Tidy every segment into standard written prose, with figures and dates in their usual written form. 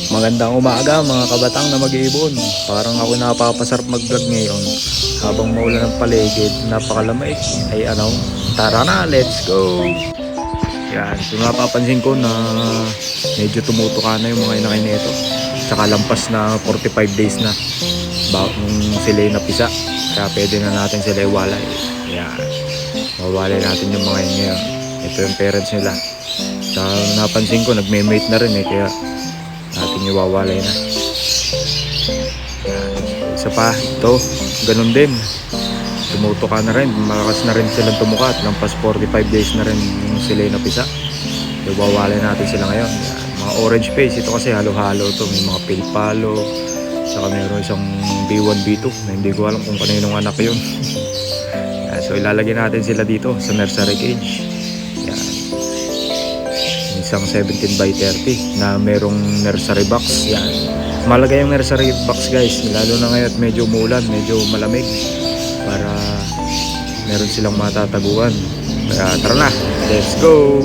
Magandang umaga mga kabatang na mag-iibon. Parang ako napapasarap mag-vlog ngayon habang maulan ng paligid, napakalamig. Ay tara na, let's go! Yan, so napapansin ko na medyo tumutuka na yung mga inakay nito. Tsaka lampas na 45 days na nung sila napisa. Kaya pwede na natin sila iwalay. Yan, mawalay natin yung mga yun ngayon. Ito yung parents nila. Tsaka napansin ko nagme-mate na rin kaya natin iwawalay na. Yan. Isa pa, ito, ganun din. Tumutuka na rin, malakas na rin silang tumukat. Lampas 45 days na rin yung sila napisa. Iwawalay natin sila ngayon. Yan. Mga orange face, ito kasi halo-halo to. May mga pilpalo, saka meron isang B1, B2 na hindi ko alam kung kaninong anak yun. Yan. So ilalagay natin sila dito sa nursery cage. Yan. Isang 17 by 30 na merong nursery box. Yan. Malagay yung nursery box guys, lalo na ngayon medyo umulan, medyo malamig, para meron silang matataguan. Kaya tara na, let's go!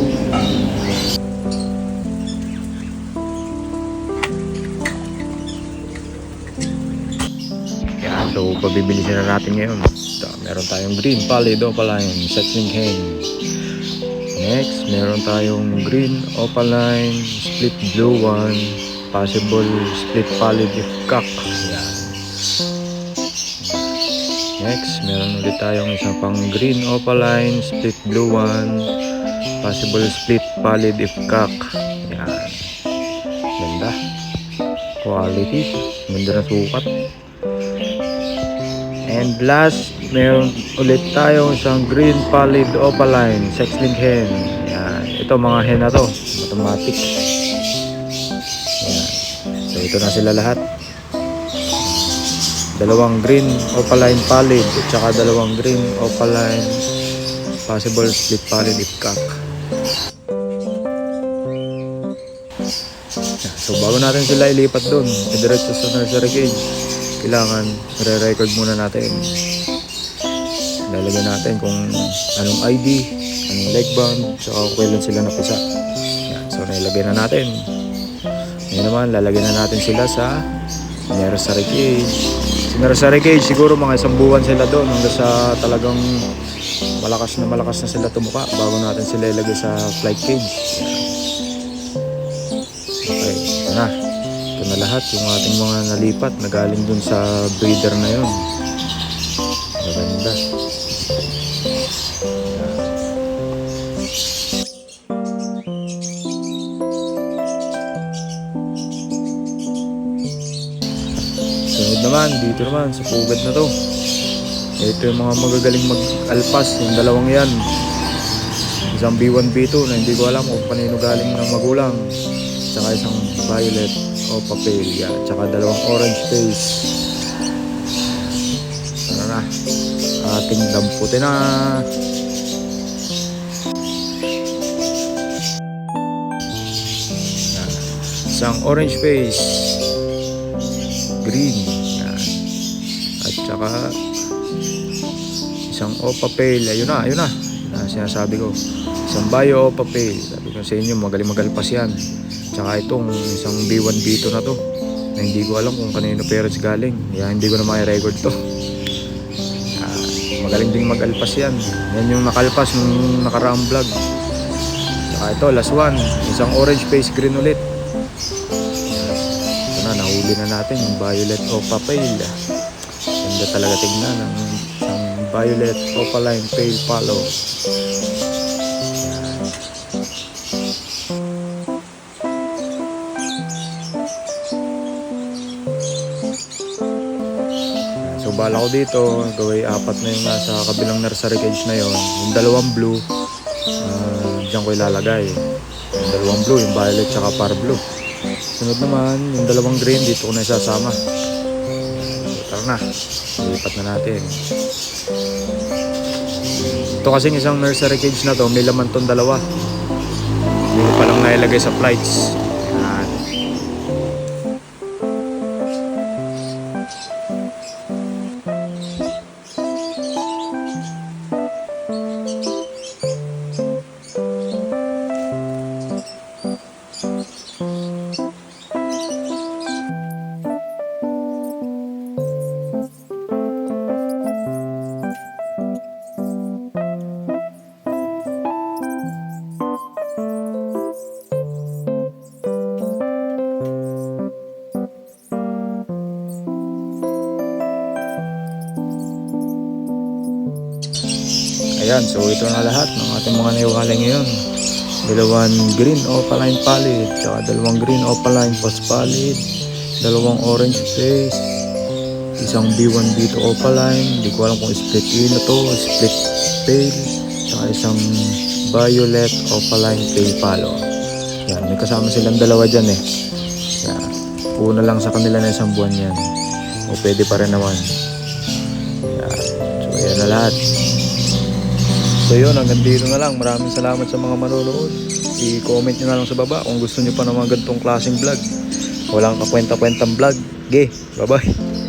Yan, so pabibilisin na natin ngayon. So, meron tayong green pallid opaline settling hen. Next, meron tayong green opaline split blue one, possible split pallid if cock. Yan. Next, meron ulit tayong isang pang green opaline split blue one, possible split pallid if cock. Yan. Ganda. Quality. Ganda na sukat. And last, meron ulit tayong isang green pallid opaline sex-link hen. Yan. Ito mga hen na to, automatic. Yan. So ito na sila lahat. Dalawang green opaline pallid at saka dalawang green opaline possible split pallid if cock. Yan. So bago natin sila ilipat doon, diretso sa nursery cage, kailangan re-record muna natin. Lalagyan natin kung anong ID, anong leg band, saka kailan sila napisa. Yan. So nilagay na natin. Ngayon naman, lalagyan na natin sila sa nursery cage. Sa nursery cage, siguro mga 1 buwan sila doon hanggang sa talagang malakas na sila tumuka bago natin sila ilagay sa flight cage. Okay, ito na. Ito na lahat yung ating mga nalipat na galing dun sa breeder na yun. Maganda. Sunod naman, dito naman sa pugad na to. Ito yung mga magagaling mag-alpas, yung dalawang yan. Isang B1, B2 na hindi ko alam kung kanino galing ng magulang. Tsaka isang violet o papelia, tsaka dalawang orange face. Ano na, ating damputin na. Isang orange face, green, yan. At tsaka isang opa pale. Ayun na sinasabi ko, isang bio opa pale. Sabi ko sa inyo, magaling magalpas yan. Tsaka itong isang B1 B2 na to na hindi ko alam kung kanino parents galing, kaya hindi ko na ma-record to. Magaling din mag-alpas yan. Yan yung nakalpas nung nakaraang vlog. Tsaka ito, last one, isang orange face green ulit. Ito na, nahuli na natin yung violet opa pale. Ganda talaga tignan ng isang violet opaline pale palo. So bala ko dito, gawin 4 na yung nasa kabilang nursery cage na yon. Yung dalawang blue, dyan ko ilalagay. Yung dalawang blue, yung violet tsaka par blue. Sunod naman, yung dalawang green, dito ko na isasama. So tara na, lipat na natin. Ito kasing isang nursery cage na to, may laman tong dalawa. Hindi ko palang nailagay sa flights. Yan. Ayan, so ito na lahat ng ating mga naiwalay ngayon. Dalawang green opaline pallid, tsaka dalawang green opaline post pallid, dalawang orange face, isang B1 B2 opaline, hindi ko alam kung split yellow to, split pale, tsaka isang violet opaline pale palo. Yan, may kasama silang dalawa dyan eh. Yan, una lang sa kanila na isang buwan yan, o pwede pa rin naman. Yan, so yan na lahat. So yun, hanggang dito na lang. Maraming salamat sa mga manonood. I-comment nyo na lang sa baba kung gusto nyo pa ng mga ganitong klaseng vlog. Walang kakwenta-kwentang vlog. Okay, bye-bye.